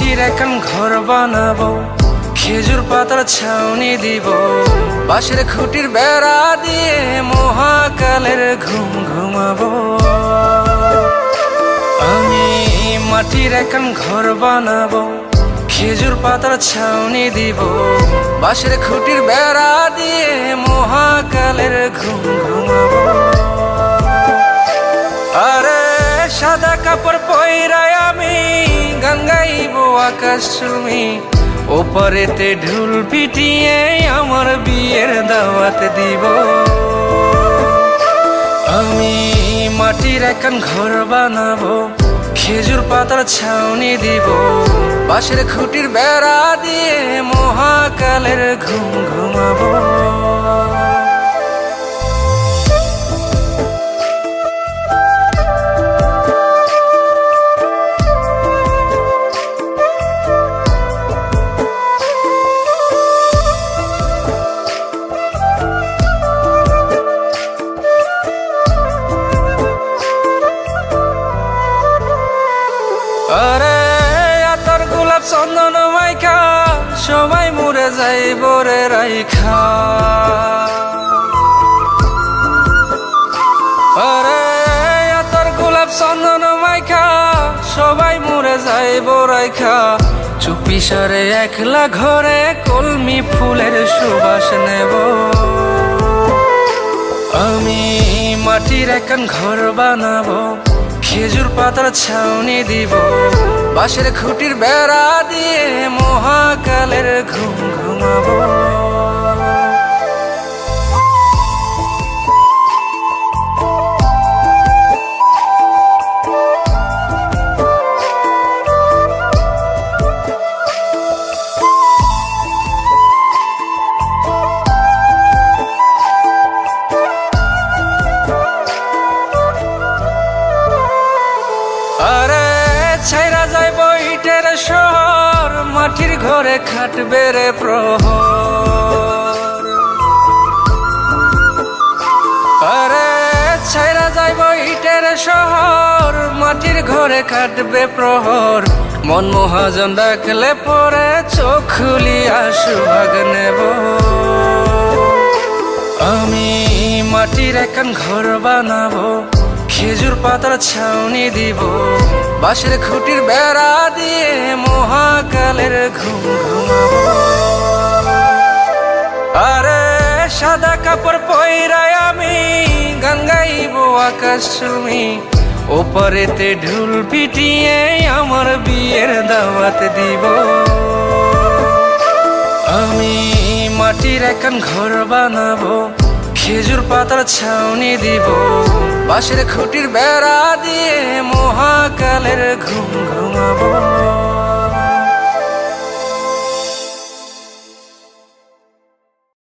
মাটির একখান ঘর বানাবো, খেজুর পাতার ছাউনি দিব, বাঁশের খুঁটির বেড়া দিয়ে মহাকালের ঘুম ঘুমাবো। আমি মাটির একখান ঘর বানাবো, খেজুর পাতার ছাউনি দিব, বাঁশের খুঁটির বেড়া দিয়ে মহাকালের ঘুম ঘুমাবো। আরে সাদা কাপড় পইরায় আমি গান গাইবো আকাশ চুমি, ওপারেতে ঢোল পিটিয়ে আমার বিয়ের দাওয়াত দিব। আমি মাটির একখান ঘর বানাবো, খেজুর পাতার ছাউনি দিব, বাঁশের খুঁটির বেড়া দিয়ে মহাকালের ঘুম ঘুমাবো। আরে আতর গোলাপ চন্দন মাইখা সবাই মরে যাইব রে রাইখা। আরে আতর গোলাপ চন্দন মাইখা সবাই মরে যাইব রাইখা, চুপি সারে একলা ঘরে কলমি ফুলের সুবাস নেব। আমি মাটির একখান ঘর বানাবো, খেজুর পাতার ছাউনি দিব, বাঁশের খুঁটির বেড়া দিয়ে মহাকালের ঘুম ঘুমাবো। আরে ছাইরা যাইব ইটের শহর, মাটির ঘরে খাটবে রে প্রহর। আরে ছাইরা যাইব ইটের শহর, মাটির ঘরে খাটবে প্রহর, মন মহাজন ডাকলে পরে চোখ খুলিয়া সুহাগ নেব। আমি মাটির একখান ঘর বানাবো, খেজুর পাতার ছাউনি দিব, বাঁশের খুঁটির বেড়া দিয়ে মহাকালের ঘুম ঘুমাবো। আরে সাদা কাপড় পইরায় আমি গান গাইবো আকাশ চুমি, ওপারেতে ঢোল পিটিয়ে আমার বিয়ের দাওয়াত দিব। আমি মাটির একখান ঘর বানাবো, খেজুর পাতার ছাউনি দিব, বাঁশের খুঁটির বেড়া দিয়ে মহাকালের ঘুম ঘুমাবো।